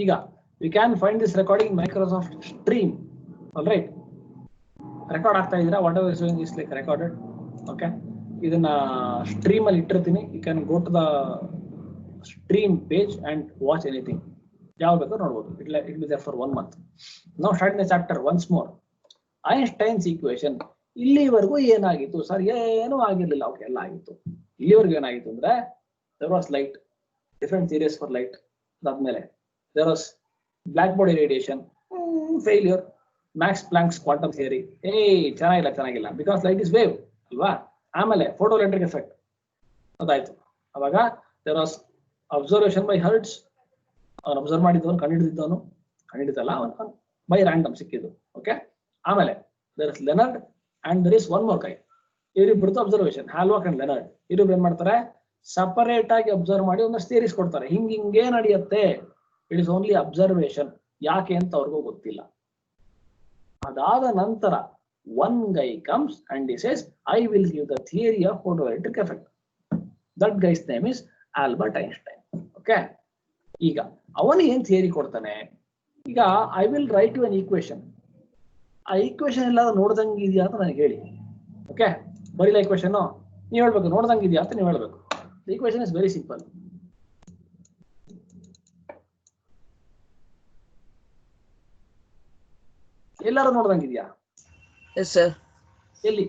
ಈಗ we can find this recording in Microsoft Stream. All right, record ಆಗ್ತಾ ಇದ್ದೀರಾ? Whatever is doing is like recorded. Okay, ಇದನ್ನ stream ಅಲ್ಲಿ ಇಟ್ಟಿರ್ತೀನಿ. You can go to the stream page and watch anything. ಯಾವ ಬೇಕೋ ನೋಡ್ಬೋದು. It be there for 1 month. ನಾವು start the chapter once more. Einstein's equation. ಇಲ್ಲಿವರೆಗೂ ಏನಾಗಿತ್ತು sir? ಏನೂ ಆಗಿರ್ಲಿಲ್ಲ. ಓಕೆ, ಎಲ್ಲ ಆಗಿತ್ತು. ಇಲ್ಲಿವರೆಗೂ ಏನಾಗಿತ್ತು ಅಂದ್ರೆ there was light, different theories for light. ಅದಾದ್ಮೇಲೆ there was black body radiation, failure, Max Planck's quantum theory. ಚೆನ್ನಾಗಿಲ್ಲ ಬಿಕಾಸ್ ಲೈಟ್ ಇಸ್ ವೇವ್ ಅಲ್ವಾ. ಆಮೇಲೆ ಫೋಟೋ ಎಲೆಕ್ಟ್ರಿಕ್ ಎಫೆಕ್ಟ್ ಅದಾಯ್ತು. ಅವಾಗ there was observation by Hertz. ಅವನು ಅಬ್ಸರ್ವ್ ಮಾಡಿದ್ದವನು, ಕಂಡಿಡಿದಲ್ಲ, ಅವನು ಬೈ ರ್ಯಾಂಡಮ್ ಸಿಕ್ಕಿದ್ದು. ಓಕೆ, ಆಮೇಲೆ there is Lenard and there is one more guy. ಇವರಿಬ್ಬರದ್ದು ಅಬ್ಸರ್ವೇಷನ್, ಹ್ಯಾಲ್ವಾಕ್ ಅಂಡ್ ಲೆನರ್ಡ್. ಇವರಿಬ್ರು ಏನ್ ಮಾಡ್ತಾರೆ? ಸಪರೇಟ್ ಆಗಿ ಅಬ್ಸರ್ವ್ ಮಾಡಿ ಒಂದಷ್ಟು ಥಿಯರೀಸ್ ಕೊಡ್ತಾರೆ. ಹಿಂಗೆ ನಡೆಯುತ್ತೆ. It is only observation. ಯಾಕೆ ಅಂತ ಅವ್ರಿಗೂ ಗೊತ್ತಿಲ್ಲ. ಅದಾದ ನಂತರ one Guy comes and he says I will give the theory of photoelectric effect. That guy's name is Albert Einstein. Okay, ಈಗ ಅವನು ಏನ್ ಥಿಯರಿ ಕೊಡ್ತಾನೆ? ಈಗ I will write you an equation. ಆ ಈಕ್ವೇಶನ್ ಎಲ್ಲ ನೋಡ್ದಂಗೆ ಇದೆಯಾ ಅಂತ ನನಗೆ ಹೇಳಿ. ಓಕೆ, ಬರೀಲ್ಲ ಈಕ್ವೇಶನ್ ನೀವು ಹೇಳ್ಬೇಕು. ನೋಡ್ದಂಗೆ ಇದೆಯಾ ಅಂತ ನೀವು ಹೇಳ್ಬೇಕು. The equation is very simple. ಎಲ್ಲರೂ ನೋಡ್ದಂಗಿದ್ಯಾ? Yes sir. ಎಲ್ಲಿ?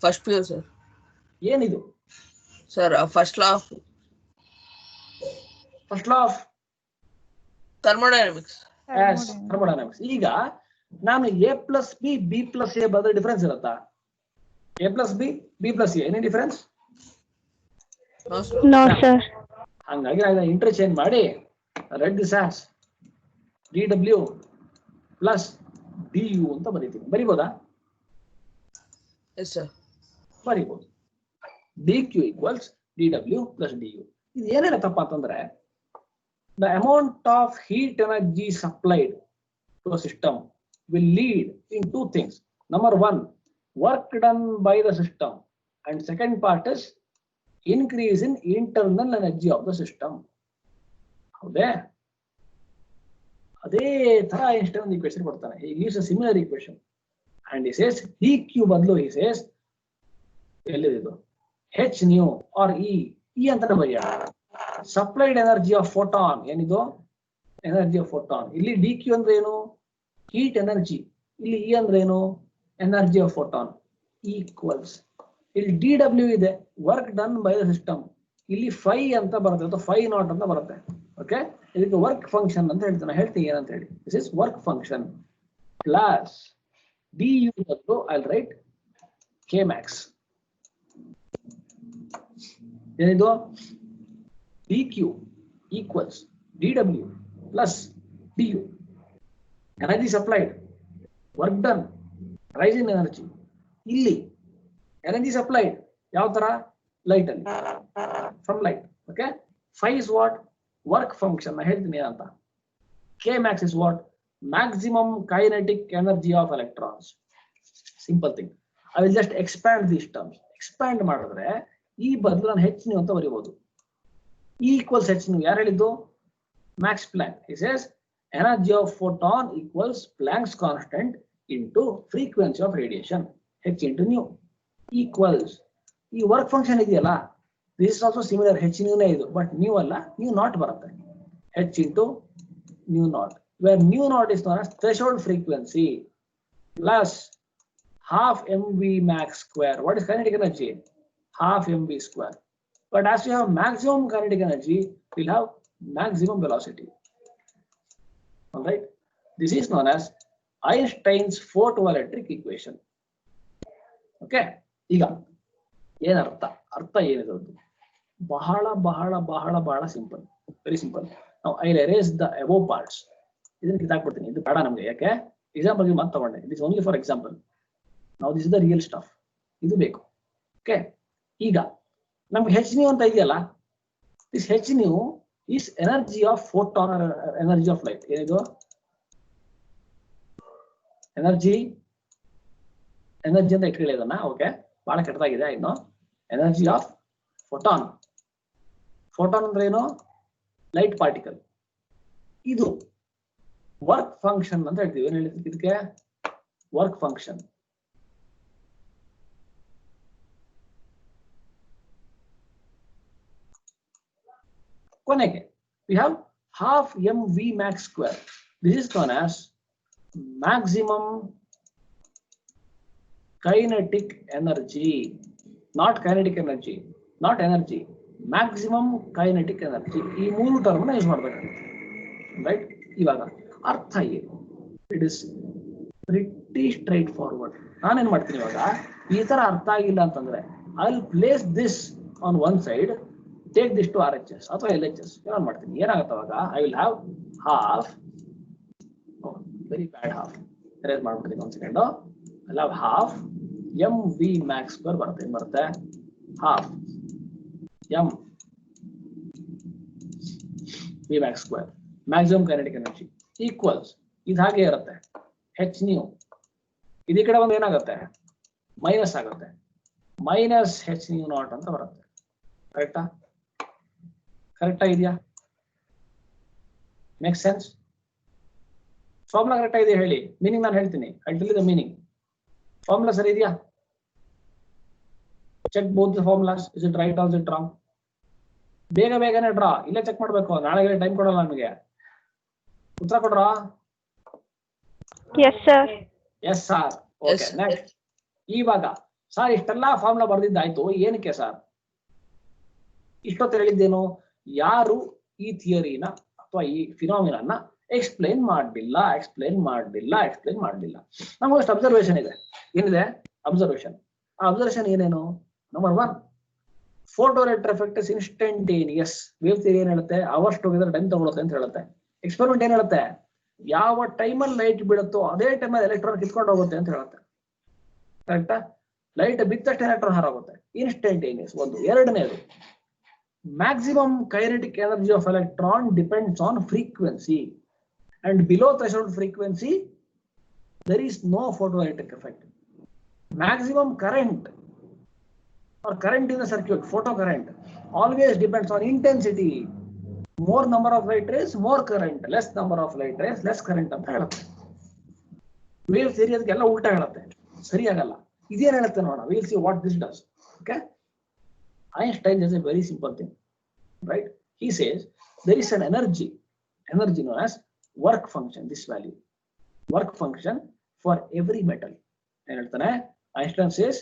First PU sir. ಏನಿದು sir? First law of thermodynamics. Thermodynamics. ಈಗ ನಾನು A+B B+A ಬದಲು ಡಿಫರೆನ್ಸ್ ಇರುತ್ತಾ? A+B B+A any difference? No sir. ಹಂಗಾಗಿ ನಾನು ಇಂಟರ್ಚೇಂಜ್ ಮಾಡಿ write this as dW plus du ಅಂತ ಬರೀತೀನಿ. ಬರಿಬೋದಾ? ಎಸ್ ಸರ್, ಬರಿಬಹುದು. dq equals dW plus du. ಇದು ಏನೇನ ತಪ್ಪ ಅಂತಂದ್ರೆ the amount of heat energy supplied to a system will lead in two things. Number one, work done by the system, and second part is increase in internal energy of the system. ಹೌದೇ? ಅದೇ ತರ Einstein ಒಂದು equation ಕೊಡ್ತಾನೆ. He gives a similar equation and he says dq ಬದಲು he says ಎಲ್ಲಿದು h nu or e ಅಂತಾನೆ ಬರೆಯ. Supplied energy of photon. ಏನಿದು? Energy of photon. ಇಲ್ಲಿ dq ಅಂದ್ರೆ ಏನು? Heat energy. ಇಲ್ಲಿ e ಅಂದ್ರೆ ಏನು? Energy of photon. ಈಕ್ವಲ್ಸ್ ಇಲ್ಲಿ dW ಇದೆ, work done by the system. ಇಲ್ಲಿ ಫೈ ಅಂತ ಬರುತ್ತೆ ಅಥವಾ ಫೈ ನಾಟ್ ಅಂತ ಬರುತ್ತೆ. ಓಕೆ, ಇದಕ್ಕೆ ವರ್ಕ್ ಫಂಕ್ಷನ್ ಅಂತ ಹೇಳ್ತೀನಿ ಏನಂತ ಹೇಳಿ. This is work function plus du ಬದಲು ಐ ರೈಟ್ k max. ಏನಿದು? dq equals dW plus du. Energy supplied, work done, rise in energy. ಇಲ್ಲಿ ಎನರ್ಜಿ ಸಪ್ಲೈಡ್ ಯಾವ ತರ? ಲೈಟ್ ಅಲ್ಲಿ, from light. Okay, phi is what? Work function. ನಾ ಹೇಳ್ತೀನಿ ಏನಂತ. k max is what? Maximum kinetic energy of electrons. Simple thing. I will just expand these terms. Expand ಮಾಡಿದ್ರೆ ಈ ಬದಲು ನಾನು h nu ಅಂತ ಬರೀಬಹುದು. E equals h nu. ಯಾರು ಹೇಳಿದ್ದು? Max Planck. He says energy of photon equals Planck's constant into frequency of radiation, h into nu, equals ಈ work function ಇದೆಯಲ್ಲ, this is also similar. h nu ನೇ ಇದು, but new ಅಲ್ಲ, new not ಬರುತ್ತೆ. h into nu naught, where nu naught is known as threshold frequency plus half mv max square. What is kinetic energy? Half mv square. But as you have maximum kinetic energy, you'll have maximum velocity. All right, this is known as Einstein's photoelectric equation. Okay, ಈಗ ಏನರ್ಥ? ಅರ್ಥ ಏನಿದೆ? ಬಹಳ ಬಹಳ ಬಹಳ ಬಹಳ simple, very simple. ನಾವು I erase the above parts. ಇದನ್ನ ಕಿತ್ತಾಕ್ಬಿಡ್ತೀನಿ, ಇದು ಬೇಡ ನಮಗೆ. ಯಾಕೆ? ಎಕ್ಸಾಂಪಲ್ ಮಾತ್ರ ತಗೊಂಡೆ. It is only for example. ನಾವು this is the real stuff. ಇದು ಬೇಕು. ಓಕೆ, ಈಗ ನಮ್ಗೆ h nu ಅಂತ ಇದೆಯಲ್ಲ, this h nu is energy of photon or energy of light. ಏನಿದು? ಎನರ್ಜಿ ಅಂತ ಇಟ್ಕೊಳ್ಳಿ ಇದನ್ನ. ಓಕೆ, ಬಹಳ ಕೆಟ್ಟದಾಗಿದೆ ಇನ್ನು. Energy of photon. ಫೋಟಾನ್ ಅಂದ್ರೆ ಏನು? Light particle. ಇದು ವರ್ಕ್ ಫಂಕ್ಷನ್ ಅಂತ ಹೇಳ್ತೀವಿ. ಏನ್ ಹೇಳ್ತೀವಿ ಇದಕ್ಕೆ? Work function. ಕೊನೆಗೆ we have half mv max square. This is known as maximum kinetic energy, not kinetic energy, not energy, maximum kinetic energy. ಈ ಮೂರು ಟರ್ಮ್ ನ ಯೂಸ್ ಮಾಡಬೇಕು, ರೈಟ್? ಇವಾಗ ಅರ್ಥ ಏನು? It is pretty straightforward. ನಾನೇನ್ ಮಾಡ್ತೀನಿ ಇವಾಗ, ಈ ತರ ಅರ್ಥ ಆಗಿಲ್ಲ ಅಂತಂದ್ರೆ I will place this on one side, take this to RHS ಅಥವಾ LHS. ಏನ್ ಮಾಡ್ತೀನಿ, ಏನಾಗುತ್ತೆ ಅವಾಗ? I will have half, very bad half, arrange ಮಾಡ್ಬಿಡ್ತೀನಿ ಒಂದ್ second. I have half mv max square ಬರುತ್ತೆ. ಏನ್ ಬರುತ್ತೆ? Half mv max square maximum kinetic energy equals, ಇದು ಹಾಗೆ ಇರುತ್ತೆ, h ನ್ಯೂ. ಇದೀ ಕಡೆ ಒಂದು ಏನಾಗುತ್ತೆ? ಮೈನಸ್ ಆಗುತ್ತೆ, ಮೈನಸ್ h ನ್ಯೂ ನಾಟ್ ಅಂತ ಬರುತ್ತೆ. ಕರೆಕ್ಟಾ? ಕರೆಕ್ಟಾ ಇದೆಯಾ? Make sense? ಫಾರ್ಮುಲಾ ಕರೆಕ್ಟಾ ಇದೆಯಾ ಹೇಳಿ. ಮೀನಿಂಗ್ ನಾನು ಹೇಳ್ತೀನಿ, I tell you the meaning. Formula ಸರಿ ಇದೆಯಾ? Check both the formulas. Is it right or is it wrong? ಬೇಗ ಬೇಗನೆ ಡ್ರಾ, ಇಲ್ಲೇ ಚೆಕ್ ಮಾಡ್ಬೇಕು, ನಾಳೆಗೆ ಟೈಮ್ ಕೊಡಲ್ಲ ನಮಗೆ. ಉತ್ತರ ಕೊಡ್ರಾ? Yes sir. Yes sir. Okay, next. ಇವಾಗ ಸರ್ ಇಷ್ಟೆಲ್ಲಾ ಫಾರ್ಮುಲಾ ಬರ್ದಿದ್ದಾಯ್ತು, ಏನಕ್ಕೆ ಸರ್? ಇಷ್ಟೊತ್ತು ಹೇಳಿದ್ದೇನು? ಯಾರು ಈ ಥಿಯರಿನ ಅಥವಾ ಈ ಫಿನಾಮಿನನ್ನ ಎಕ್ಸ್ಪ್ಲೈನ್ ಮಾಡಲಿಲ್ಲ. ನಮಗಷ್ಟು ಅಬ್ಸರ್ವೇಷನ್ ಇದೆ. ಏನಿದೆ ಅಬ್ಸರ್ವೇಷನ್? ಆ ಅಬ್ಸರ್ವೇಷನ್ ಏನೇನು? Number 1, photo electric effect is instantaneous. Wave theory ಏನ್ ಹೇಳುತ್ತೆ? ಅವರ್ಸ್ ಟುಗೆದರ್ ಟೈಮ್ ತಗೊಳುತ್ತೆ ಅಂತ ಹೇಳುತ್ತೆ. ಎಕ್ಸ್ಪೆರಿಮೆಂಟ್ ಏನ್ ಹೇಳುತ್ತೆ? ಯಾವ ಟೈಮಲ್ಲಿ ಲೈಟ್ ಬೀಳುತ್ತೋ ಅದೇ ಟೈಮಲ್ಲಿ ಎಲೆಕ್ಟ್ರಾನ್ ಕಿತ್ಕೊಂಡು ಹೋಗುತ್ತೆ ಅಂತ ಹೇಳುತ್ತೆ. ಕರೆಕ್ಟಾ? ಲೈಟ್ ಬಿತ್ತಷ್ಟು ಎಲೆಕ್ಟ್ರಾನ್ ಹೊರಗುತ್ತೆ. ಇನ್ಸ್ಟಂಟೇನಿಯಸ್ ಒಂದು. ಎರಡನೇದು, maximum kinetic energy of electron depends on frequency, and below threshold frequency there is no photoelectric effect. Maximum current or current in the circuit, photo current, always depends on intensity. More number of light rays, more current. Less number of light rays, less current ಅಂತ ಹೇಳುತ್ತೆ. Wave theory ಅದಕ್ಕೆಲ್ಲ ಉಲ್ಟಾ ಹೇಳುತ್ತೆ, ಸರಿಯಾಗಲ್ಲ. ಇದೇನ್ ಹೇಳುತ್ತೆ ನೋಡೋಣ. we'll see what this does. Okay, Einstein does a very simple thing, right? He says there is an energy known as work function, this value, work function for every metal. Einstein says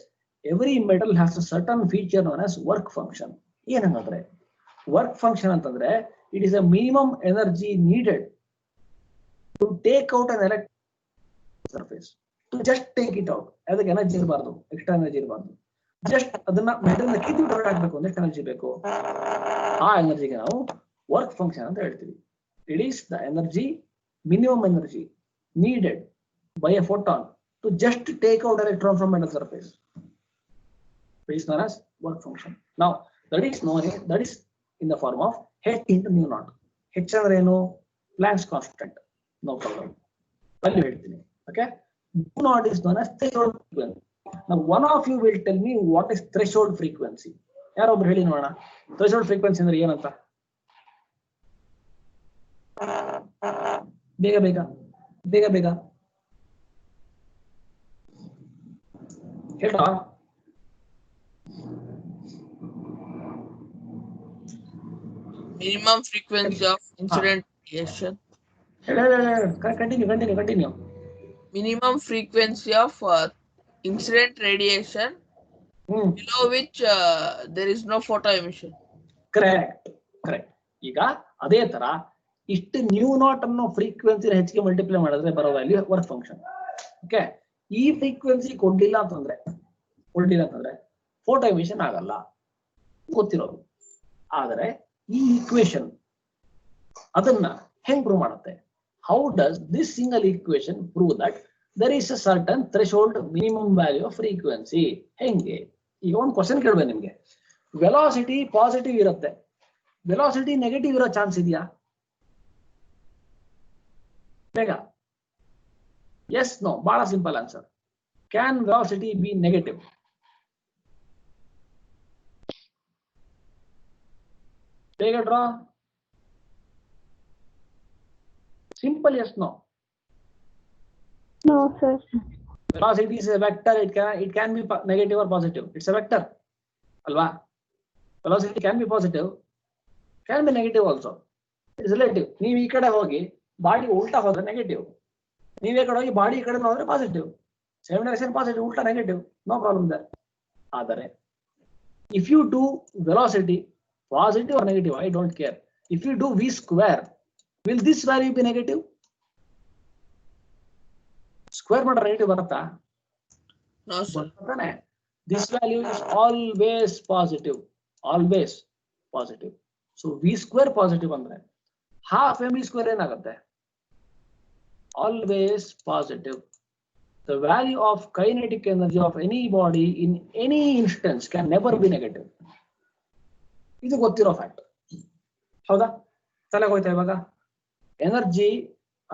every metal has a certain feature known as work function. ಏನಂದ್ರೆ work function ಅಂತಂದ್ರೆ it is a minimum energy needed to take out an electron surface, to just take it out. ಅದಕ್ಕೆ energy ಇರಬಾರ್ದು, extra energy ಇರಬಾರ್ದು. Just ಅದನ್ನ metal ನ ಕಿತ್ತು ಹೊರಹಾಕಬೇಕು. ಎಷ್ಟು energy ಬೇಕು? ಆ ಎನರ್ಜಿಗೆ ನಾವು ವರ್ಕ್ ಫಂಕ್ಷನ್ ಅಂತ ಹೇಳ್ತೀವಿ. It is the energy, minimum energy needed by a photon to just take out electron from metal surface. It is known as work function. Now that is in the form of h into mu naught. H ಅಂದ್ರೆ ಏನು? Planck's constant. No problem. ಅಲ್ಲಿ ಹೇಳ್ತೀನಿ. Okay, mu naught is known as threshold frequency. Now one of you will tell me what is threshold frequency. ಯಾರೊಬ್ರು ಹೇಳಿ ನೋಡೋಣ. threshold frequency ಅಂದ್ರೆ ಏನಂತ? ಬೇಗ ಬೇಗ ಹೇಳ. Minimum frequency of incident radiation. Continue. Minimum frequency of incident radiation below which there is no photo emission. Correct. ಈಗ ಅದೇ ತರ ಇಷ್ಟು ನ್ಯೂ ನಾಟ್ ಅನ್ನೋ ಫ್ರೀಕ್ವೆನ್ಸಿ ಹೆಚ್ಚಿಗೆ ಮಲ್ಟಿಪ್ಲೈ ಮಾಡಿದ್ರೆ ಬರೋ ವ್ಯಾಲ್ಯೂ ವರ್ಕ್ ಫಂಕ್ಷನ್. ಓಕೆ, ಈ ಫ್ರೀಕ್ವೆನ್ಸಿ ಕೊಡ್ಲಿಲ್ಲ ಅಂತಂದ್ರೆ ಫೋಟೋ ಎಮಿಷನ್ ಆಗಲ್ಲ, ಗೊತ್ತಿರೋದು. ಆದರೆ ಈ ಈಕ್ವೇಶನ್ ಅದನ್ನ ಹೆಂಗ್ ಪ್ರೂವ್ ಮಾಡುತ್ತೆ? How does this single equation prove that there is a certain threshold minimum value of frequency? ಹೆಂಗೆ? ಈಗ ಒಂದು ಕ್ವಶನ್ ಕೇಳ್ಬೇಕು ನಿಮ್ಗೆ. ವೆಲಾಸಿಟಿ ಪಾಸಿಟಿವ್ ಇರುತ್ತೆ, ವೆಲಾಸಿಟಿ ನೆಗೆಟಿವ್ ಇರೋ ಚಾನ್ಸ್ ಇದೆಯಾ? ಬೇಗ ಎಸ್ ನೋ, ಬಹಳ simple answer. Can velocity be negative? ಬೇಗ draw. Simple yes, no. No, sir. Velocity is a vector. It can be negative or positive. It's a vector. Alva. Velocity can be positive, can be negative also. It's relative. ನೀವು ಈ ಕಡೆ ಹೋಗಿ body ಉಲ್ಟಾ ಹೋದ್ರೆ negative, ನೀವೇ ಕಡೆ ಹೋಗಿ body ಈ ಕಡೆ ಹೋದ್ರೆ ಪಾಸಿಟಿವ್. ಸೇಮ್ ಡೈರೆಕ್ಷನ್ ಪಾಸಿಟಿವ್, ಉಲ್ಟಾ ನೆಗೆಟಿವ್, ನೋ ಪ್ರಾಬ್ಲಮ್ ದರ್. ಆದರೆ if you do velocity positive or negative, I don't care. If you do v square, will this value be negative? Square ಮಾಡಿದ್ರೆ negative ಬರುತ್ತಾ? No, sir. This value is always positive. Always positive. So v square positive ಅಂದ್ರೆ half mv square ಏನಾಗುತ್ತೆ? Always positive. The value of kinetic energy of any body in any instance can never be negative. ಇದು ಗೊತ್ತಿರೋ fact. ಹೌದಾ? ತಲೆಗೆ ಹೋಯ್ತಾ ಇವಾಗ? Energy,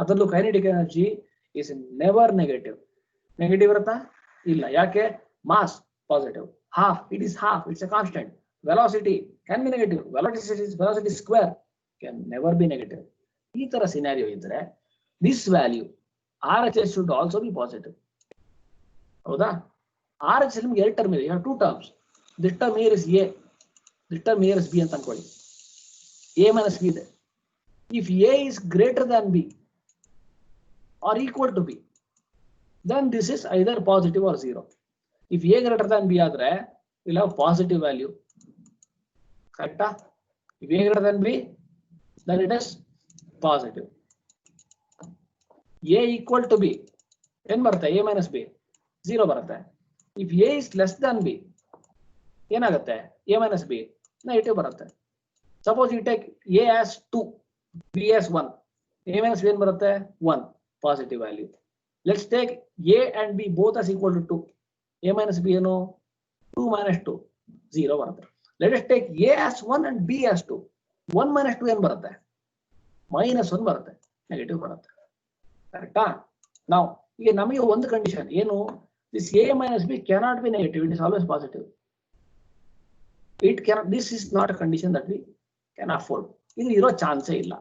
ಅದರಲ್ಲೂ kinetic energy is never negative. Negative ಇರುತ್ತಾ? ಇಲ್ಲ. ಯಾಕೆ? Mass positive. Half, it is half, it's a constant. Velocity can be negative. Velocity square can never be negative. ಈ ತರ ಸಿನಾರಿಯೋ ಇದ್ರೆ this value RHS should also be positive. ಹೌದಾ? RHS ನಿಮ್ಗೆ ಎರಡು term ಇದೆ. Two terms. This term here is A, this term here is B ಅಂತ ಅನ್ಕೊಳ್ಳಿ. A minus B ಇದೆ. If A is greater than B or equal to B, then this is either positive or zero. If A greater than B ಆದ್ರೆ we'll have positive value. Correcta? If A greater than B, then it is positive. A equal to B, ಏನ್ ಬರುತ್ತೆ? A minus B, 0 ಬರುತ್ತೆ. If A is less than B, ಏನಾಗುತ್ತೆ? A minus B, negative ಬರುತ್ತೆ. Suppose you take A as 2, B as 1, A minus B ಏನ್ ಬರುತ್ತೆ? 1, positive value. Let's take A and B both as equal to 2. A minus B ಏನು? 2 minus 2, 0 ಬರುತ್ತೆ. Let us take A as 1 and B as 2. 1 minus 2 ಏನು ಬರುತ್ತೆ? -1 ಬರುತ್ತೆ, negative ಬರುತ್ತೆ. ಕರೆಕ್ಟಾ? ನಾವು ಈಗ ನಮಗೆ ಒಂದು ಕಂಡೀಷನ್ ಏನು? This A minus B cannot be negative, it is always positive. It cannot, this is not a condition that we can afford. ಇದು ಇರೋ ಚಾನ್ಸೇ ಇಲ್ಲ,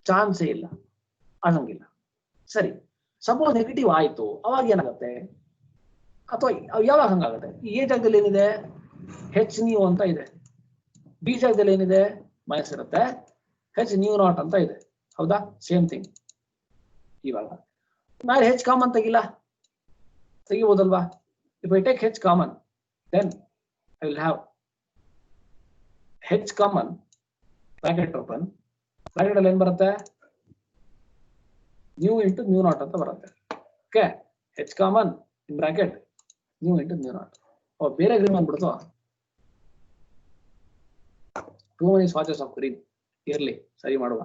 ಚಾನ್ಸೇ ಇಲ್ಲ, ಆಗಂಗಿಲ್ಲ. ಸರಿ, ಸಪೋಸ್ ನೆಗೆಟಿವ್ ಆಯ್ತು, ಅವಾಗ ಏನಾಗುತ್ತೆ? ಅಥವಾ ಯಾವಾಗ ಹಂಗಾಗುತ್ತೆ? ಎ ಜಾಗದಲ್ಲಿ ಏನಿದೆ? ಹೆಚ್ ನ್ಯೂ ಅಂತ ಇದೆ. ಬಿ ಜಾಗದಲ್ಲಿ ಏನಿದೆ? ಮೈನಸ್ ಇರುತ್ತೆ. ಹೆಚ್ ನ್ಯೂ ನಾಟ್ ಅಂತ ಇದೆ. ಹೌದಾ? Same thing. ಇವಾಗ ನಾನು ಹೆಚ್ ಕಾಮನ್ ತೆಗಿಬೋದಲ್ವಾ? If I take h common, then I will have h common, bracket open, bracket ಅಲ್ಲಿ ಏನ್ ಬರುತ್ತೆ? ನ್ಯೂ ಇಂಟು ನ್ಯೂ ನಾಟ್ ಅಂತ ಬರುತ್ತೆ. Okay, h common in bracket nu into nu naught. ಬೇರೆ green ಬಂದ್ಬಿಡ್ತು. Too many swatches of green ಇರ್ಲಿ, ಸರಿ ಮಾಡುವ.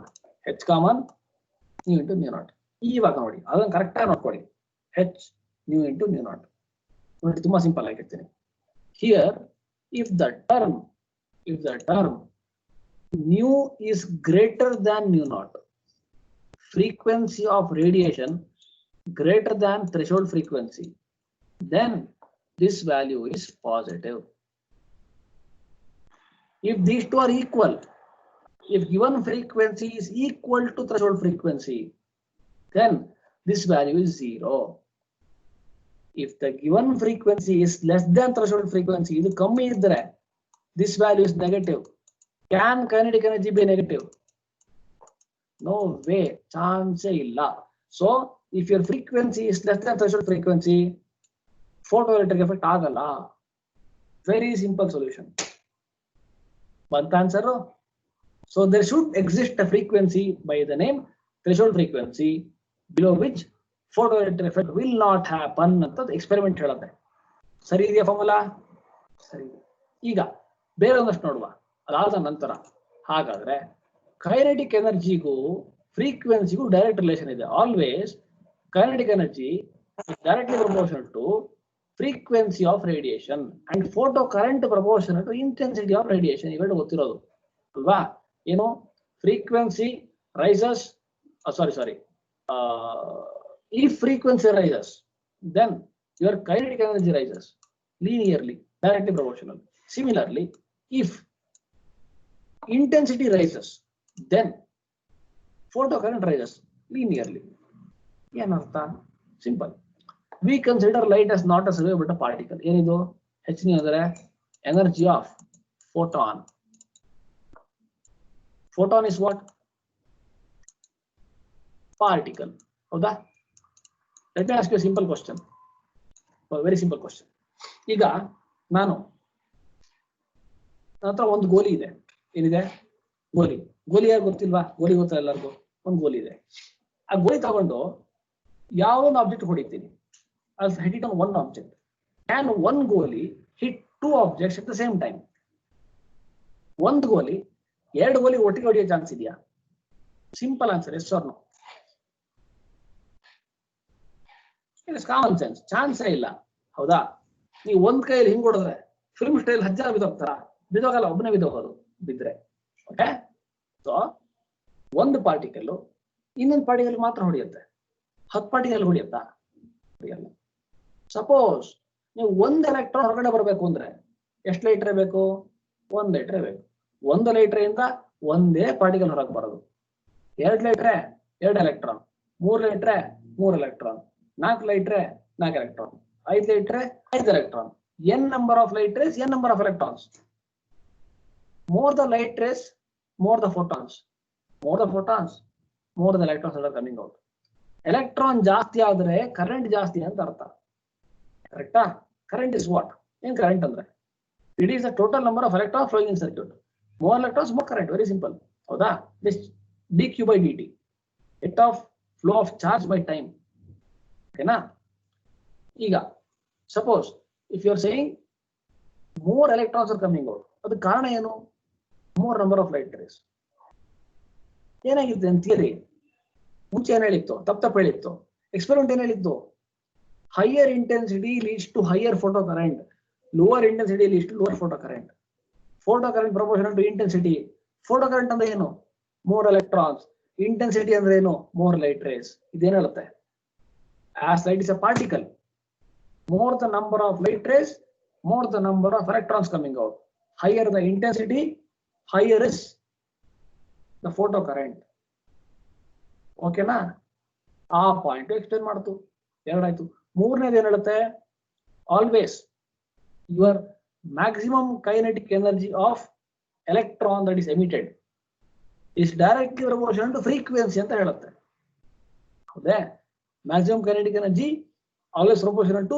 H common nu into nu naught. ಇವಾಗ ನೋಡಿ, ಅದನ್ನು ಕರೆಕ್ಟ್ ಆಗಿ ನೋಡ್ಕೊಳ್ಳಿ. H nu into nu not ನೋಡಿ, ತುಂಬಾ ಸಿಂಪಲ್ ಆಗಿರ್ತೀನಿ. Here if the term nu is greater than nu naught, frequency of radiation greater than threshold frequency, then this value is positive. If these two are equal, if given frequency is equal to threshold frequency, then this value is 0. If the given frequency is less than threshold frequency, idu kammi idre, this value is negative. Can kinetic energy be negative? No way, chance illa. So if your frequency is less than threshold frequency, photoelectric effect agalla. Very simple solution. But answer? So there should exist a frequency by the name threshold frequency, below which photoelectric effect will not happen ಅಂತ experiment ಹೇಳುತ್ತೆ. ಸರಿ ಇದೆಯಾ formula? ಸರಿ. ಈಗ ಬೇರೆ ಒಂದಷ್ಟು ನೋಡುವ. ಅದಾದ ನಂತರ ಹಾಗಾದ್ರೆ ಕೈನೆಟಿಕ್ ಎನರ್ಜಿಗೂ ಫ್ರೀಕ್ವೆನ್ಸಿಗೂ ಡೈರೆಕ್ಟ್ ರಿಲೇಷನ್ ಇದೆ. Always kinetic energy directly proportional to frequency of radiation and photo current proportional to intensity of radiation. ಇವೆರಡು ಗೊತ್ತಿರೋದು ಅಲ್ವಾ? ಏನು? frequency rises, if frequency rises, then your kinetic energy rises linearly, directly proportional. Similarly, if intensity rises, then photo current rises linearly. ಏನರ್ಥ? Simple. We consider light as not a survey but a particle. ಏನಿದು? h ಅಂದ್ರೆ energy of photon. Photon is what? Particle. ಹೌದಾ? Let me ask you a simple question. A very simple question. ಈಗ ನಾನು ನನ್ನ ಹತ್ರ ಒಂದು ಗೋಲಿ ಇದೆ. ಏನಿದೆ? ಗೋಲಿ. ಗೋಲಿ ಯಾರು ಗೊತ್ತಿಲ್ವಾ? ಗೋಲಿ ಗೊತ್ತಾ ಎಲ್ಲರಿಗೂ? ಒಂದು ಗೋಲಿ ಇದೆ. ಆ ಗೋಲಿ ತಗೊಂಡು ಯಾವ ಒಂದು ಆಬ್ಜೆಕ್ಟ್ ಹೊಡಿತೀನಿ. I'll hit it on one object. Can one ಗೋಲಿ hit two objects at the same time? ಒಂದು ಗೋಲಿ ಎರಡು ಗೋಲಿ ಒಟ್ಟಿಗೆ ಹೊಡೆಯೋ ಚಾನ್ಸ್ ಇದೆಯಾ? Simple answer, yes or no? It's common sense. ಚಾನ್ಸೇ ಇಲ್ಲ. ಹೌದಾ? ನೀವು ಒಂದ್ ಕೈಯಲ್ಲಿ ಹಿಂಗ್ ಹೊಡೆದ್ರೆ ಫಿಲ್ಮ್ ಸ್ಟೈಲ್ 10 ಜನ ಬಿದ್ದೋಗ್ತಾರ? ಬಿದ್ದೋಗಲ್ಲ, ಒಬ್ಬನೇ ಬಿದ್ದೋಗೋದು ಬಿದ್ರೆ. ಓಕೆ, ಸೊ ಒಂದು ಪಾರ್ಟಿಕಲ್ ಇನ್ನೊಂದು ಪಾರ್ಟಿಕಲ್ ಮಾತ್ರ ಹೊಡೆಯುತ್ತೆ. 10 ಪಾರ್ಟಿಕಲ್ ಹೊಡೆಯುತ್ತಾ? ಹೊಡೆಯಲ್ಲ. ಸಪೋಸ್ ನೀವು ಒಂದು ಎಲೆಕ್ಟ್ರಾನ್ ಹೊರಗಡೆ ಬರಬೇಕು ಅಂದ್ರೆ ಎಷ್ಟು ಲೈಟ್ರೇ ಬೇಕು? 1 ಲೈಟ್ರೇ ಬೇಕು. 1 ಲೈಟ್ರಿಂದ ಒಂದೇ ಪಾರ್ಟಿಕಲ್ ಹೊರಗೆ ಬರೋದು. 2 ಲೈಟ್ರೆ 2 electron, 3 ಲೈಟ್ರೆ 3 electron, 4 ಲೈಟ್ರೆ 4 electron, 5 ಲೈಟ್ರೆ 5 electron. n number of light rays, n number of electrons. More the light rays, more the photons. More the photons, more the electrons that are coming out. Electron ಜಾಸ್ತಿ ಆದ್ರೆ current ಜಾಸ್ತಿ ಅಂತ ಅರ್ಥ. ಕರೆಕ್ಟಾ? Current is what? ಏನ್ current ಅಂದ್ರೆ? It is the total number of electron flowing in circuit. More electrons more current. Very simple. ಹೌದಾ? This dq by dt, rate of flow of charge by time. ಓಕೆನಾ? ಈಗ suppose if you are saying more electrons are coming out, ಅದಕ್ಕೆ ಕಾರಣ ಏನು? more number of light rays. ಏನಾಗಿತ್ತು ಅಂತ theory? ಮುಂಚೆ ಏನ್ ಹೇಳಿತ್ತು? ತಪ್ಪು ಹೇಳಿತ್ತು. ಎಕ್ಸ್ಪೆರಿಮೆಂಟ್ ಏನ್ ಹೇಳಿತ್ತು? Higher intensity leads to higher photo current, lower intensity leads to lower photo current. Photo current proportional to intensity. Photo current ಅಂದ್ರೆ ಏನು? More electrons. ಇಂಟೆನ್ಸಿಟಿ ಅಂದ್ರೆ ಏನು? More light rays. ಇದೇನ್ ಹೇಳುತ್ತೆ? as light is a particle, more the number of light rays, more the number of electrons coming out. Higher the intensity, higher is the photo current. Okay na? ಆ point extend ಮಾಡ್ತು. ಎರಡಾಯ್ತು. ಮೂರನೇದು ಏನ್ ಹೇಳುತ್ತೆ? Always your maximum kinetic energy of electron that is emitted is directly proportional to frequency ಅಂತ ಹೇಳುತ್ತೆ. ಹೌದೇ? Maximum kinetic energy always proportional to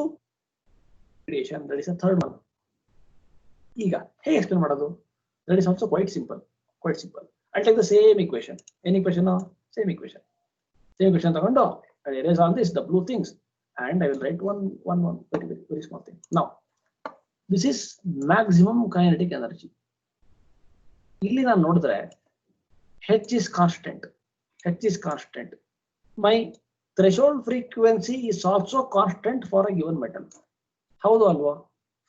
radiation. That is the third one. ಈಗ ಹೇಗೆ ಎಕ್ಸ್ಪ್ಲೇನ್ ಮಾಡೋದು? That is also quite simple. Quite simple. I'll take the same equation. Any equation? No? Same equation. Same equation ತಗೊಂಡು I will erase all this, the blue things, and I will write one very small thing. Now, this is maximum kinetic energy. ಇಲ್ಲಿ ನಾನು ನೋಡಿದ್ರೆ H is constant. H is constant. My threshold frequency is also constant for a given metal. ಹೌದು ಅಲ್ವಾ?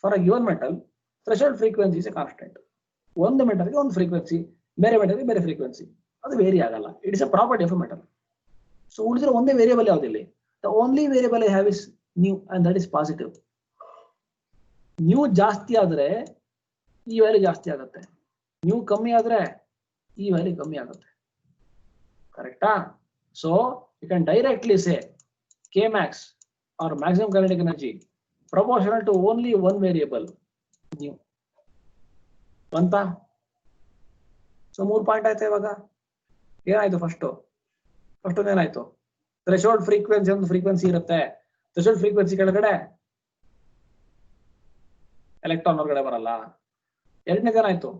For a given metal threshold frequency is A constant. ಒಂದು ಮೆಟಲ್ಗೆ ಒಂದು frequency, ಬೇರೆ ಮೆಟಲ್ಗೆ ಬೇರೆ frequency, ಅದು ವೇರಿ ಆಗಲ್ಲ. It is a property of a metal. So ಉಳಿದಿರೋ ಒಂದೇ ವೇರಿಯಬಲ್ ಯಾವುದಿಲ್ಲ. The only variable I have is nu and that is positive. Nu ಜಾಸ್ತಿ ಆದ್ರೆ ಈ ವ್ಯಾಲ್ಯೂ ಜಾಸ್ತಿ ಆಗುತ್ತೆ, ನ್ಯೂ ಕಮ್ಮಿ ಆದ್ರೆ ಈ ವ್ಯಾಲ್ಯೂ ಕಮ್ಮಿ ಆಗುತ್ತೆ. ಕರೆಕ್ಟಾ? So you can directly say K max or maximum kinetic energy proportional to only one variable, nu. ಬಂತಾ? ಸೊ 3 ಪಾಯಿಂಟ್ ಆಯ್ತಾ? ಇವಾಗ ಏನಾಯ್ತು? ಫಸ್ಟ್ ಏನಾಯ್ತು? ಥ್ರೆಶೋಲ್ಡ್ ಫ್ರೀಕ್ವೆನ್ಸಿ ಒಂದು ಫ್ರೀಕ್ವೆನ್ಸಿ ಇರುತ್ತೆ. ಥ್ರೆಶೋಲ್ಡ್ ಫ್ರೀಕ್ವೆನ್ಸಿ ಕೆಳಗಡೆ ಎಲೆಕ್ಟ್ರಾನ್ ಹೊರಗಡೆ ಬರಲ್ಲ. ಎರಡನೇದೇನಾಯ್ತು?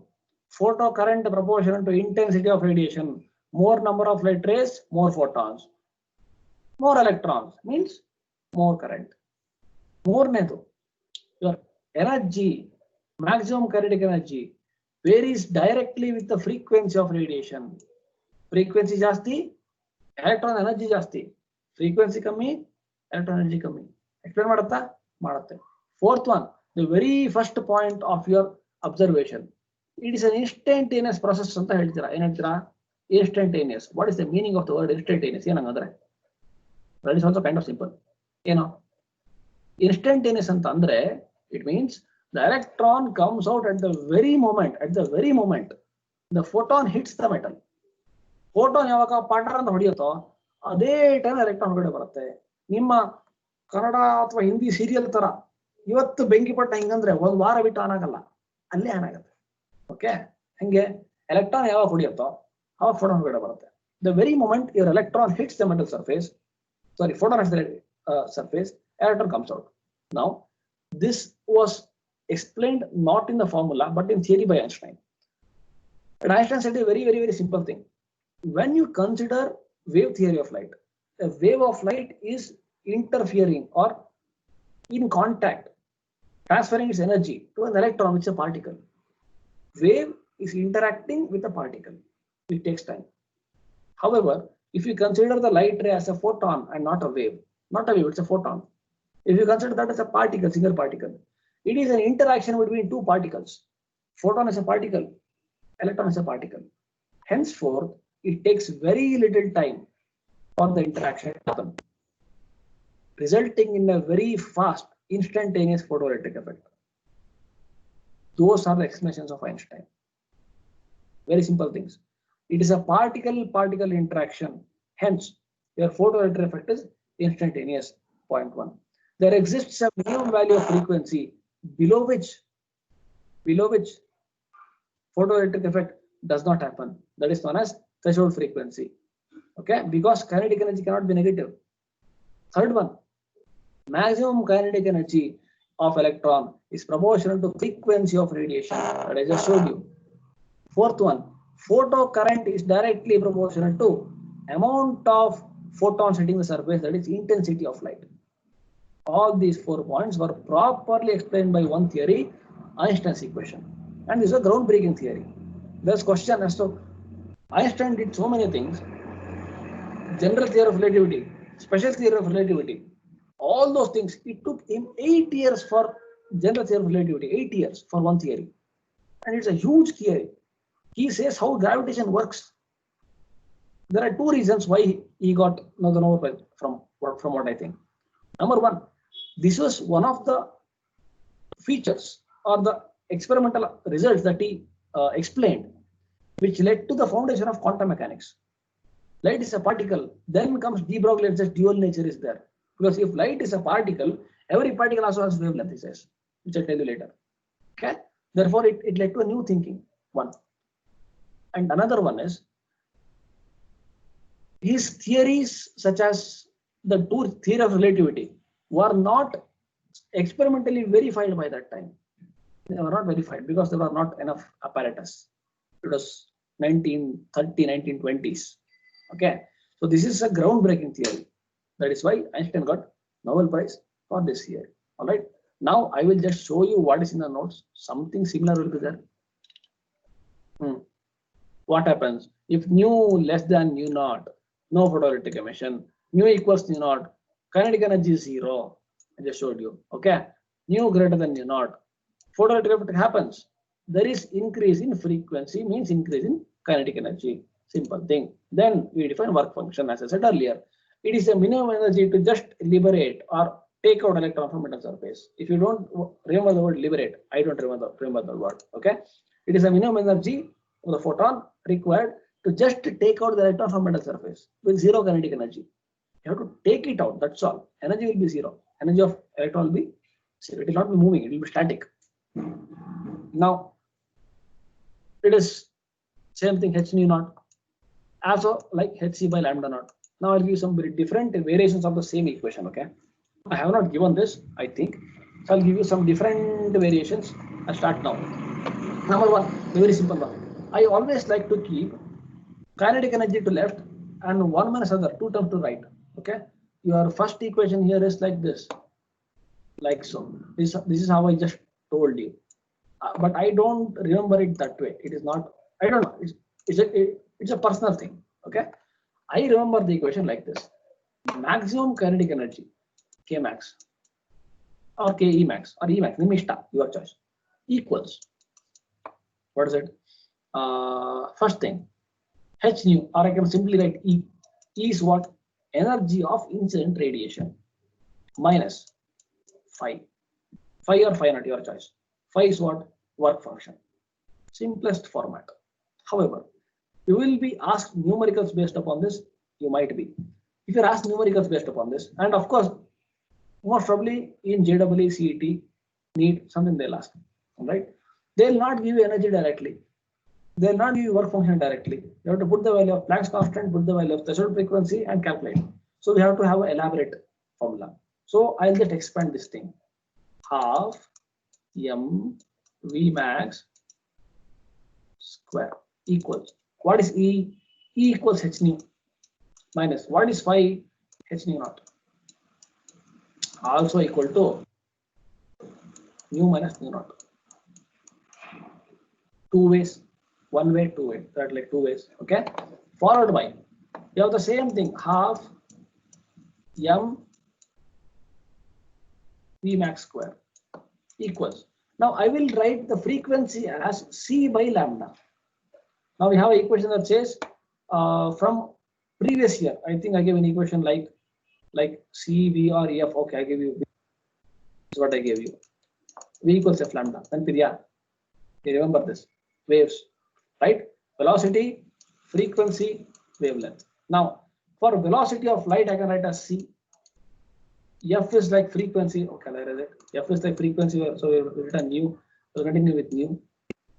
Photo current proportional to intensity of radiation. more number of light rays, more photons, more electrons means more current. ಮೂರನೇದು, your energy, maximum kinetic energy varies directly with the frequency of radiation. Frequency ಜಾಸ್ತಿ, electron energy ಜಾಸ್ತಿ. Frequency ಕಮ್ಮಿ, electron energy ಕಮ್ಮಿ. Explain ಮಾಡುತ್ತಾ? ಮಾಡುತ್ತೆ. Fourth one, the very first point of your observation, it is an instantaneous process ಅಂತ ಹೇಳ್ತೀರಾ. ಏನ್ ಹೇಳ್ತೀರಾ? Instantaneous. What is the meaning of the word instantaneous? ಏನಂದ್ರೆ that is also kind of simple. ಏನೋ instantaneous ಅಂತ ಅಂದ್ರೆ it means the electron comes out at the very moment the photon hits the metal. Photon ಯಾವಾಗ partner ಅಂತ ಹೊಡೆಯುತ್ತೋ ಅದೇ time electron ಹೊರಗಡೆ ಬರುತ್ತೆ. ನಿಮ್ಮ ಕನ್ನಡ ಅಥವಾ ಹಿಂದಿ ಸೀರಿಯಲ್ ತರ ಇವತ್ತು ಬೆಂಕಿ ಪಟ್ಟ ಹಿಂಗಂದ್ರೆ ಒಂದ್ ವಾರ ಬಿಟ್ಟು ಆನ್ ಆಗಲ್ಲ, ಅಲ್ಲೇ ಆನ್ ಆಗುತ್ತೆ. ಓಕೆ, ಹಂಗೆ ಎಲೆಕ್ಟ್ರಾನ್ ಯಾವಾಗ ಹೊಡೆಯುತ್ತೋ ಅವಾಗ ಫೋಟಾನ್ ಹೊರಗಡೆ ಬರುತ್ತೆ. The very moment your electron hits the metal surface, sorry photon hits the surface, electron comes out. Now this was explained not in the formula but in theory by Einstein. And Einstein said a very simple thing. When you consider wave theory of light, a wave of light is interfering or in contact, transferring its energy to an electron, which is a particle. Wave is interacting with a particle. It takes time. However, if you consider the light ray as a photon and not a wave, it's a photon. If you consider that as a particle, single particle, it is an interaction between two particles. Photon is a particle, electron is a particle. Henceforth, it takes very little time for the interaction to happen, resulting in a very fast, instantaneous photoelectric effect. Those are the explanations of Einstein. Very simple things. It is a particle-particle interaction. Hence, your photoelectric effect is instantaneous. Point 1. There exists a minimum value of frequency below which photoelectric effect does not happen. That is known as threshold frequency. Okay, because kinetic energy cannot be negative. Third one, maximum kinetic energy of electron is proportional to frequency of radiation that I just showed you. Fourth one, photocurrent is directly proportional to amount of photons hitting the surface, that is intensity of light. All these 4 points were properly explained by one theory, Einstein's equation, and this is a groundbreaking theory. There's question as to Einstein did so many things: general theory of relativity, special theory of relativity, all those things. It took him 8 years for general theory of relativity, 8 years for one theory, and it's a huge theory. He says how gravitation works. There are 2 reasons why he got the Nobel Prize from what I think. Number 1, this was one of the features or the experimental results that he explained, which led to the foundation of quantum mechanics. Light is a particle, then comes de Broglie's dual nature is there. Because if light is a particle, every particle also has wavelength, he says, which I'll tell you later. Okay, therefore it led to a new thinking. One. And another one is his theories, such as the 2 theory of relativity, were not experimentally verified by that time. They were not verified because there were not enough apparatus. It was 1930, 1920s. Okay, so this is a groundbreaking theory. That is why Einstein got Nobel Prize for this theory. All right. Now I will just show you what is in the notes. Something similar will be there. What happens if nu less than nu naught, no photoelectric emission, nu equals nu naught, kinetic energy is 0. I just showed you. Okay, nu greater than nu naught, photoelectric effect happens. There is increase in frequency, means increase in kinetic energy. Simple thing. Then we define work function. As I said earlier, it is a minimum energy to just liberate or take out electron from metal surface. If you don't remember the word liberate, I don't remember the word. Okay, it is a minimum energy of the photon required to just take out the electron from metal surface with 0 kinetic energy. You have to take it out, that's all. Energy will be 0. Energy of electron will be 0. It will not be moving, it will be static. Now it is same thing, h nu naught, also like hc by lambda naught. Now I'll give you some very different variations of the same equation. Okay, I have not given this, I think, so I'll give you some different variations. I'll start now. Number 1, very simple one. I always like to keep kinetic energy to left and 1 minus other 2 terms to right. Okay, your first equation here is like this, like so. This is how I just told you, but I don't remember it that way. It is not, I don't know, it's a personal thing. Okay, I remember the equation like this: maximum kinetic energy, K max or Ke max or E max, nimishta, your choice, equals, what is it? First thing, h nu, or I can simply write E. E is what? Energy of incident radiation minus phi. Phi or phi naught, your choice. Phi is what? Work function. Simplest format. However, you will be asked numericals based upon this. You might be. if you're asked numericals based upon this, and of course, most probably in JEE, CET, NEET, something they'll ask, right? They'll not give you energy directly. They'll not give you work function directly. You have to put the value of Planck's constant, put the value of threshold frequency, and calculate. So we have to have an elaborate formula. So I'll just expand this thing. Half m v max square equals, what is E? E equals h nu minus, what is phi? H nu naught, also equal to nu minus nu naught. Two ways, one way, two way, that like two ways, okay? Followed by, you have the same thing, half m v max square equals. Now I will write the frequency as c by lambda. Now we have an equation that says from previous year, I think I gave an equation like C, V or F. Okay, I gave you, this is what I gave you. V equals F lambda. Then you remember this, waves, right? Velocity, frequency, wavelength. Now for velocity of light, I can write as C. F is like frequency. Okay, I write it. F is like frequency, so we written nu. We'll continue with nu.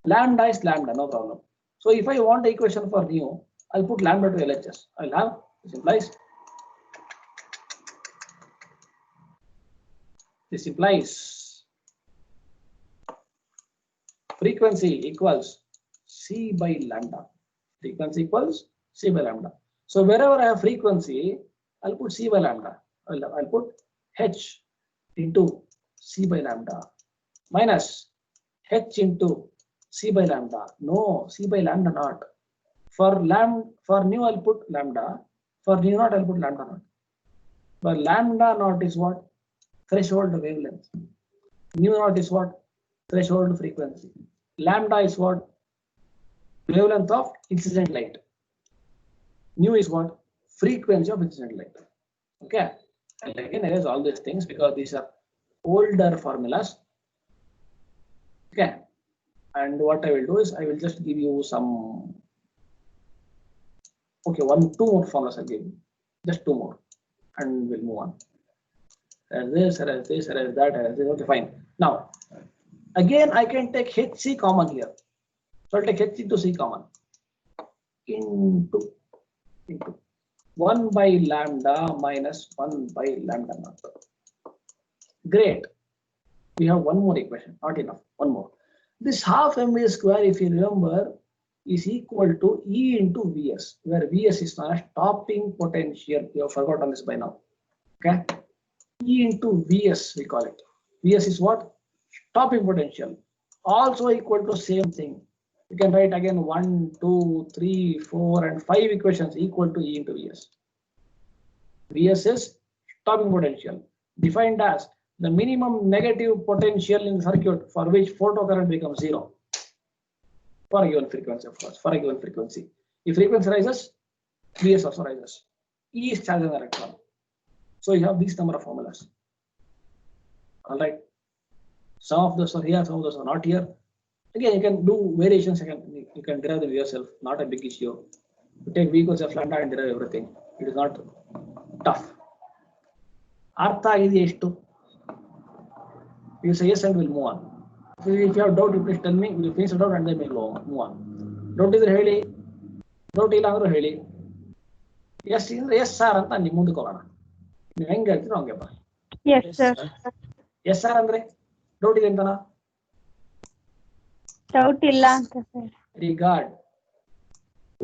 Lambda is lambda, no problem. So if I want the equation for nu, I'll put lambda to LHS. I'll have, this implies frequency equals C by lambda. Frequency equals C by lambda. So wherever I have frequency, I'll put C by lambda. I'll put H into C by lambda minus H into C by lambda. No, C by lambda not. For nu I'll put lambda. For nu naught I'll put lambda naught. But lambda naught is what? Threshold wavelength. Nu naught is what? Threshold frequency. Lambda is what? Wavelength of incident light. Nu is what? Frequency of incident light. Okay. And again, erase all these things because these are older formulas. Okay. And what I will do is I will just give you some. Okay, two more formulas I give you. Just two more, and we'll move on. As this, as this, as that, as this. Okay, fine. Now, again, I can take HC common here. So I'll take HC into C common. Into 1 by lambda minus 1 by lambda naught. Great. We have one more equation. Not enough. One more. This half mv square, if you remember, is equal to E into Vs, where Vs is known as topping potential. You have forgotten this by now. Okay. E into Vs, we call it. Vs is what? Topping potential. Also equal to same thing. You can write again 1, 2, 3, 4, and 5 equations equal to E into Vs. Vs is topping potential, defined as the minimum negative potential in the circuit for which photocurrent becomes 0. For a given frequency, of course, for a given frequency. If frequency rises, Vs also rises. E is charge on electron. So you have these number of formulas. All right. Some of those are here, some of those are not here. Again, you can do variations. You can derive them yourself. Not a big issue. You take V equals F lambda and derive everything. It is not tough. Artha agide eshtu? You say yes and we'll move on. If you have doubt, you please tell me. We'll finish the doubt and then we'll move on. Doubt is ಹೇಳಿ. Doubt ಇಲ್ಲ ಅಂದ್ರೂ ಹೇಳಿ. Yes ಅಂದ್ರೆ yes sir ಅಂತ ನೀವು ಮುಂದಕ್ಕೆ ಹೋಗೋಣ. ನೀವು ಹೆಂಗೆ ಹೇಳ್ತೀರೋ ಹಂಗೆ ಬಾ. Yes sir. Yes sir ಅಂದ್ರೆ doubt ಇದೆ ಅಂತನಾ? Doubt ಇಲ್ಲ ಅಂತ ಸರ್. Regard.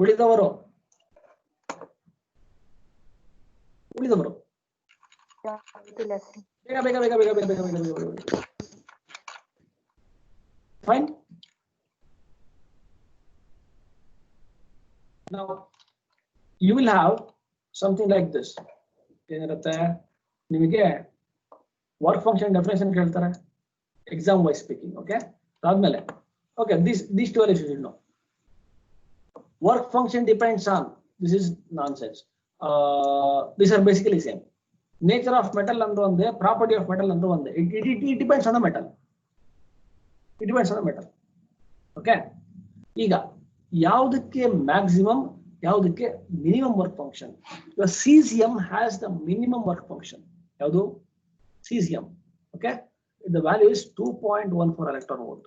ಉಳಿದವರು ಬೇಗ. Fine. Now you will have something like this. ಏನಿರುತ್ತೆ ನಿಮಗೆ ವರ್ಕ್ ಫಂಕ್ಷನ್ ಡೆಫಿನೇಷನ್ ಕೇಳ್ತಾರೆ ಎಕ್ಸಾಮ್ ವೈಸ್ ಸ್ಪೀಕಿಂಗ್. ಓಕೆ, ಅದಾದ್ಮೇಲೆ okay, these two are you should know. Work function depends on, this is nonsense. These are basically same. Nature of metal and one there, property of metal and one there. It depends on the metal. It depends on the metal. Okay. ಈಗ ಯಾವುದಕ್ಕೆ maximum ಯಾವುದಕ್ಕೆ minimum work function. The cesium has the minimum work function. ಯಾವುದು cesium. Okay, the value is 2.14 electron volt.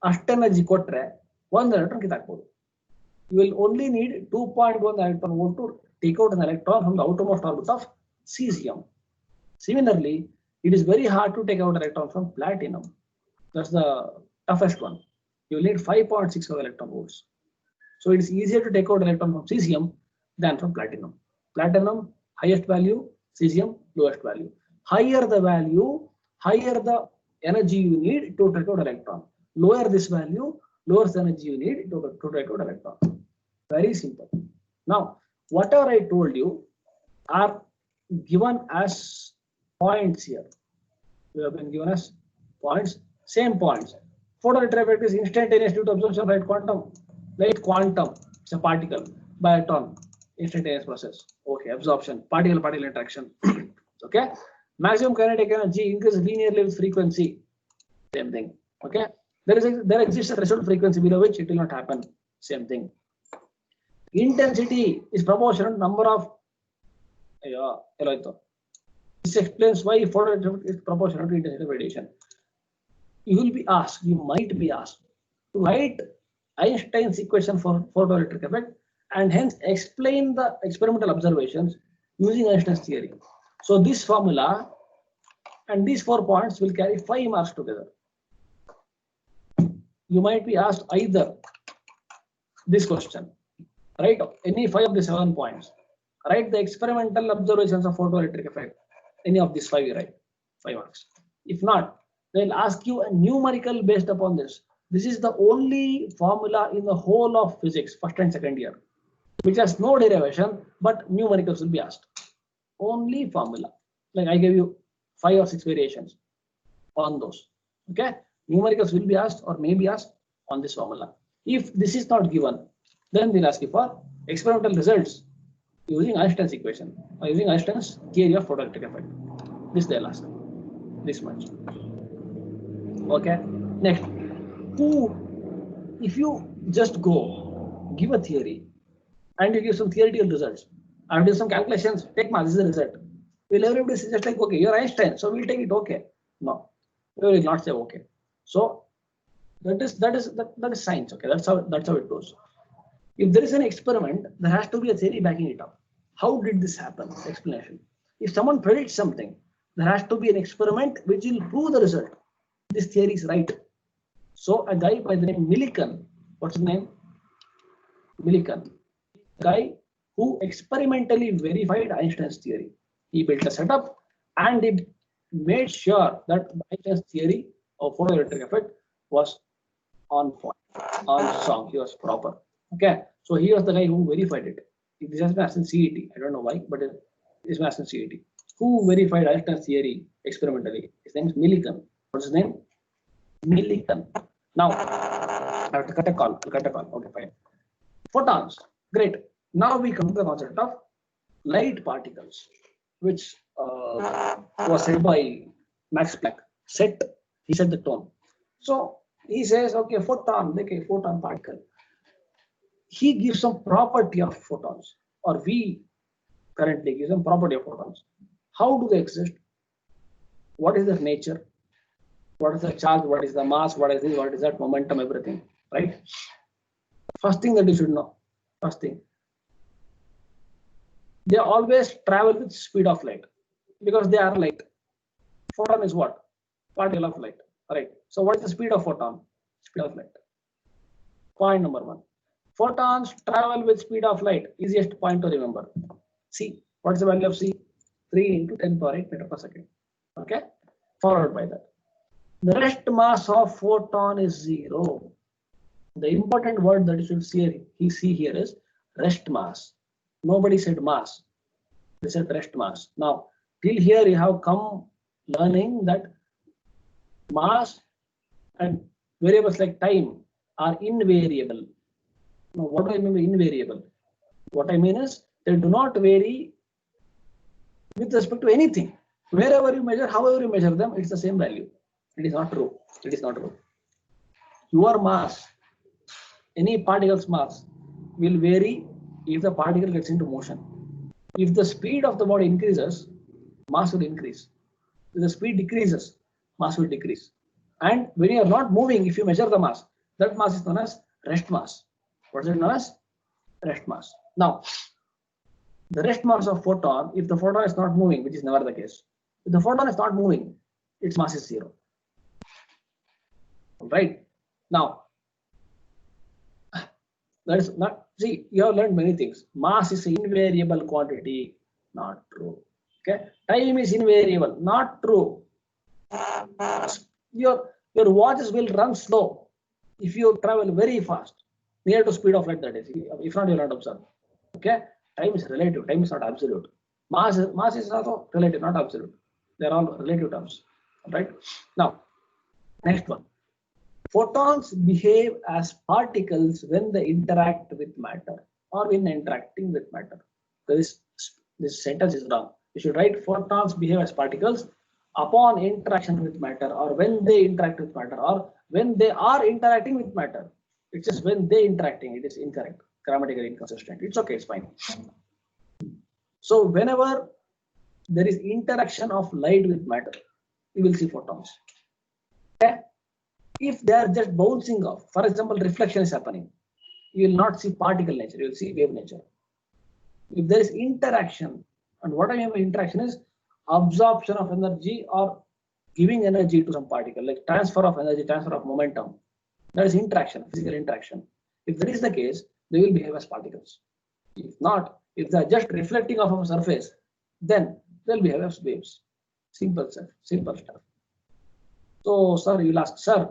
ಅಷ್ಟು energy ಕೊಟ್ರೆ 1 electron ಕಿತ್ತಾಕ್ಬೋದು. You will only need 2.1 electron volt to take out an electron from the outermost orbit of cesium. Similarly, it is very hard to take out electron from platinum. That's the toughest one. You will need 5.6 electron volts. So it is easier to take out electron from cesium than from platinum. Platinum highest value, cesium lowest value. Higher the value, higher the energy you need to take out electron. Lower this value, lower the energy you need to take out electron. Very simple. Now, whatever I told you are given as points here. We have been given as points, same points. Photoelectric effect is instantaneous due to absorption of light quantum. Light quantum is a particle by atom, instantaneous process. Okay, absorption, particle-particle interaction. Okay, maximum kinetic energy increases linearly with frequency. Same thing. Okay, there exists a threshold frequency below which it will not happen. Same thing. Intensity is proportional to number of. This explains why photoelectric is proportional to intensity of radiation. You will be asked, you might be asked to write Einstein's equation for photoelectric effect and hence explain the experimental observations using Einstein's theory. So this formula and these 4 points will carry 5 marks together. You might be asked either this question, write any 5 of the 7 points, write the experimental observations of photoelectric effect, any of these 5 you write, 5 marks. If not, they'll ask you a numerical based upon this. This is the only formula in the whole of physics, first and second year, which has no derivation, but numericals will be asked. Only formula. Like I gave you 5 or 6 variations on those. Okay, numericals will be asked or may be asked on this formula. If this is not given, then they'll ask you for experimental results using Einstein's equation or using Einstein's theory of photoelectric effect. This they'll ask. This much. Okay, next. If you just go give a theory and you give some theoretical results and do some calculations, take marks, this is the result. Will everybody say just like, okay, you're Einstein, so we'll take it, okay? No, we will not say okay. So that is science, okay? That's how it goes. If there is an experiment, there has to be a theory backing it up. How did this happen? Explanation. If someone predicts something, there has to be an experiment which will prove the result. This theory is right. So a guy by the name Millikan, what's his name? Millikan, guy who experimentally verified Einstein's theory. He built a setup and he made sure that Einstein's theory of photoelectric effect was on point, on song. He was proper. Okay, so he was the guy who verified it. This has been asked in CET. I don't know why, but it is asked in CET. Who verified Einstein's theory experimentally? His name is Millikan. What's his name? Millikan. Now, I have to cut a call. Okay, fine. Photons. Great. Now we come to the concept of light particles, which was said by Max Planck. He set the tone. So he says, okay, photon particle. He gives some property of photons, or we currently give some property of photons. How do they exist? What is their nature? What is the charge? What is the mass? What is this? What is that? Momentum, everything, right? First thing that you should know. First thing. They always travel with speed of light because they are light. Photon is what? Particle of light, right? So what is the speed of photon? Speed of light. Point number 1. Photons travel with speed of light. Easiest point to remember. C. What is the value of C? 3 into 10 power 8 meter per second. Okay. Followed by that. The rest mass of photon is 0. The important word that you should see here is rest mass. Nobody said mass. They said rest mass. Now, till here you have come learning that mass and variables like time are invariable. Now, what do I mean by invariable? What I mean is they do not vary with respect to anything. Wherever you measure, however you measure them, it's the same value. It is not true. It is not true. Your mass, any particle's mass, will vary if the particle gets into motion. If the speed of the body increases, mass will increase. If the speed decreases, mass will decrease. And when you are not moving, if you measure the mass, that mass is known as rest mass. What is it known as? Rest mass. Now, the rest mass of photon, if the photon is not moving, which is never the case, if the photon is not moving, its mass is 0. Right? Now, that is not, see, you have learned many things. Mass is an invariable quantity, not true. Okay? Time is invariable, not true. Your watches will run slow if you travel very fast, near to speed of light, that is. If not, you will not observe. Okay? Time is relative, time is not absolute. Mass is also relative, not absolute. They are all relative terms. Right? Now, next one. Photons behave as particles when they interact with matter or when interacting with matter. So this sentence is wrong. You should write photons behave as particles upon interaction with matter or when they interact with matter or when they are interacting with matter. It's just when they interacting, it is incorrect, grammatically inconsistent. It's okay, it's fine. So whenever there is interaction of light with matter, you will see photons. Okay? If they are just bouncing off, for example, reflection is happening, you will not see particle nature, you will see wave nature. If there is interaction, and what I mean by interaction is absorption of energy or giving energy to some particle, like transfer of energy, transfer of momentum, that is interaction, physical interaction. If that is the case, they will behave as particles. If not, if they are just reflecting off of a surface, then they'll behave as waves. Simple stuff, simple stuff. So, sir, you'll ask, sir,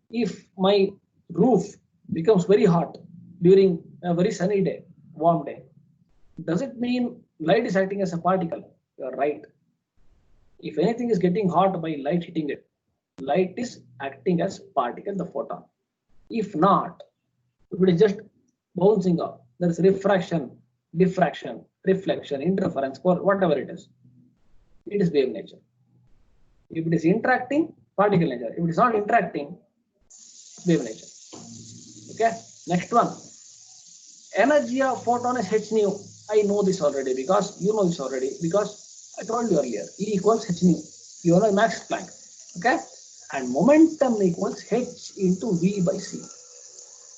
if my roof becomes very hot during a very sunny day, warm day, does it mean light is acting as a particle? You are right. If anything is getting hot by light hitting it, light is acting as particle, the photon. If not, if it is just bouncing off, there is refraction, diffraction, reflection, interference, whatever it is wave nature. If it is interacting, particle nature. If it is not interacting, wave nature. Okay, next one. Energy of photon is h nu. I know this already because you know this already because I told you earlier. E equals h nu. You know Max Planck. Okay, and momentum equals h into v by c.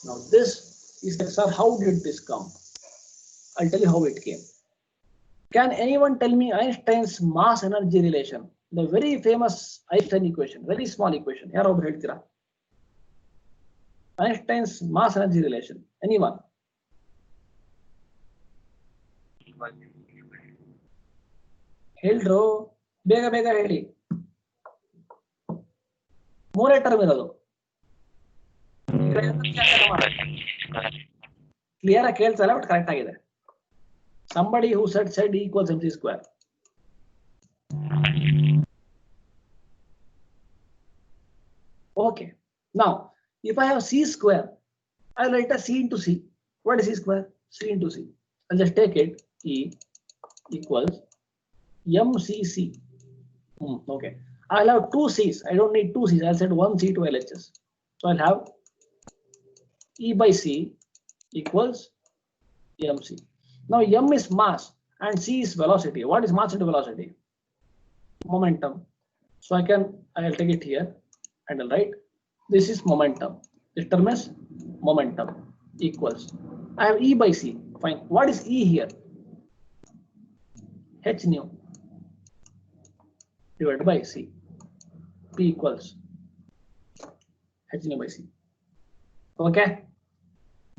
Now this is like, sir, how did this come? I'll tell you how it came. Can anyone tell me Einstein's mass energy relation? The very famous Einstein equation, very small equation. Einstein's mass energy relation. Anyone? Heldro, bega heli. More term irado. Clear ಕೇಳ್ಸಲ್ಲ but correct ಆಗಿದೆ. Somebody who said E equals mc square. Okay. Now, if I have c square, I'll write a c into c. What is c square? C into c. I'll just take it. E equals mcc. Okay. I'll have two c's. I don't need two c's. I'll set one c to LHS. So I'll have E by c equals mc. Now m is mass and c is velocity. What is mass into velocity? Momentum. So I'll take it here and I'll write this is momentum. This term is momentum equals. I have E by c. Fine. What is E here? H nu divided by c. P equals H nu by c. Okay.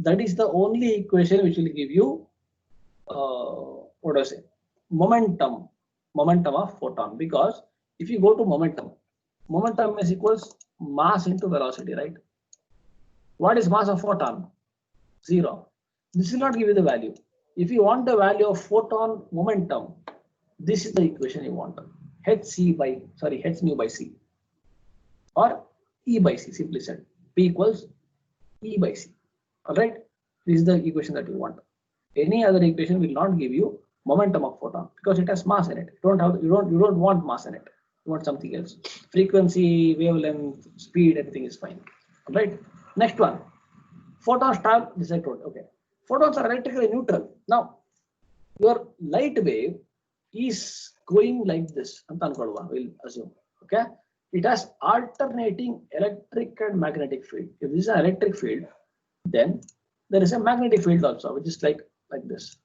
That is the only equation which will give you what do I say? Momentum of photon. Because if you go to momentum is equals mass into velocity, right? What is mass of photon? 0. This will not give you the value. If you want the value of photon momentum, this is the equation you want. H nu by c or E by c, simply said. P equals E by c. All right. This is the equation that you want. Any other equation will not give you momentum of photon because it has mass in it. You don't want mass in it. You want something else. Frequency, wavelength, speed, everything is fine. All right. Next one. Photons travel. This I told. Okay. Photons are electrically neutral. Now, your light wave is going like this. We'll assume. Okay. It has alternating electric and magnetic field. If this is an electric field, then there is a magnetic field also, which is like this.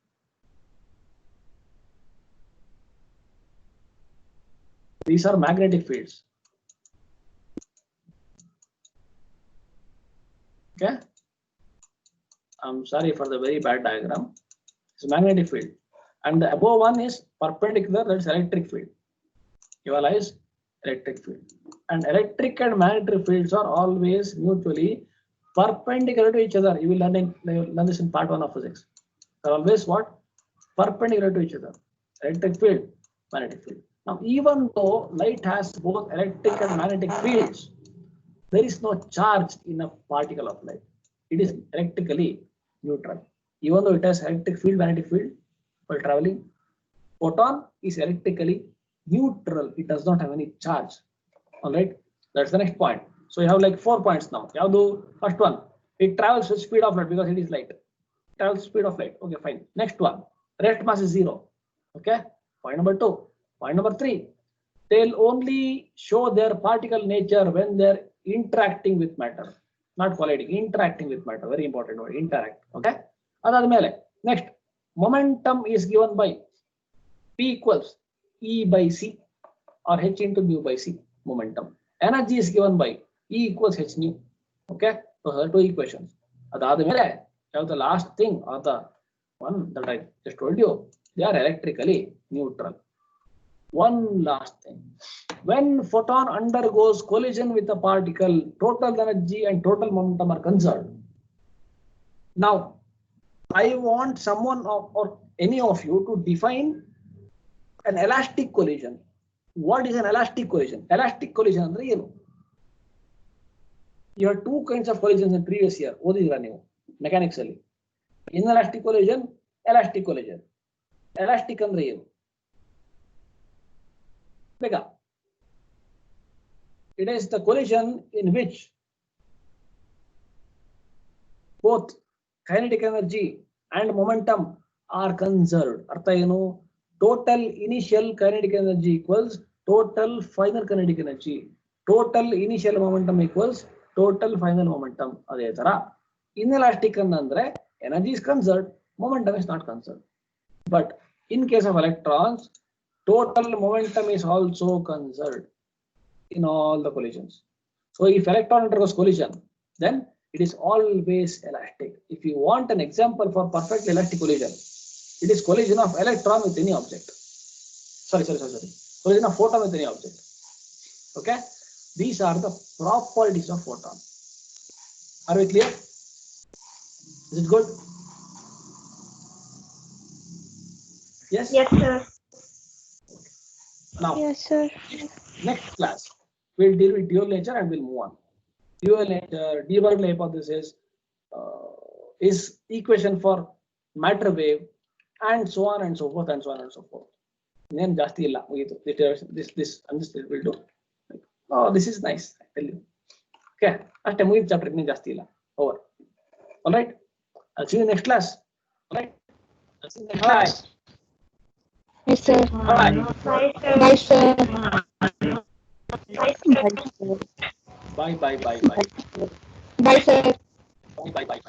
These are magnetic fields. Okay. I'm sorry for the very bad diagram. It's a magnetic field. And the above one is perpendicular, that's electric field. Your is electric field. And electric and magnetic fields are always mutually perpendicular to each other. You will learn this in part 1 of physics. They're always what? Perpendicular to each other. Electric field, magnetic field. Now, even though light has both electric and magnetic fields, there is no charge in a particle of light. It is electrically neutral. Even though it has electric field, magnetic field, while traveling, photon is electrically neutral. It does not have any charge. All right, that's the next point. So you have like 4 points now. You have the first one. It travels with speed of light because it is light. It travels speed of light. Okay, fine. Next one. Rate mass is 0. Okay. Point number 2. Point number 3. They'll only show their particle nature when they're interacting with matter. Not colliding, interacting with matter. Very important word. Interact. Okay. Next. Momentum is given by P equals E by C or H into mu by C. Momentum. Energy is given by E equals H nu. Okay. Those are 2 equations. The last thing or the one that I just told you, they are electrically neutral. One last thing. When photon undergoes collision with a particle, total energy and total momentum are conserved. Now, I want someone or any of you to define an elastic collision. What is an elastic collision? Elastic collision andre ಏನು? You have 2 kinds of collisions in previous year. ಓದಿದಿರಾ ನೀವು mechanics ಅಲ್ಲಿ? Inelastic collision, elastic collision. Elastic ಅಂದ್ರೆ ಏನು? ಬೇಗ. It is the collision in which both kinetic energy and momentum are conserved. Artha enu? Total initial kinetic energy equals total final kinetic energy. Total initial momentum equals total final momentum. Adhe tara inelastic andre energy is conserved, momentum is not conserved. But in case of electrons, total momentum is also conserved in all the collisions. So if electron undergoes collision, then it is always elastic. If you want an example for perfect elastic collision, it is collision of electron with any object. Sorry. Collision of photon with any object. Okay. These are the properties of photon. Are we clear? Is it good? Yes? Yes, sir. Now, Yes, sir. next class, we'll deal with dual nature and we'll move on. Dual nature, de Broglie hypothesis is equation for matter wave, and so on and so forth and so on and so forth. Then jasti illa this and this will do. Oh, this is nice. I tell you. Okay, after movie chapter in jasti illa. Over. All right. I'll see you next class. All right. I'll see you next class. Yes, sir. Bye. Bye, sir. Bye. Bye. Bye, sir. Bye. Bye.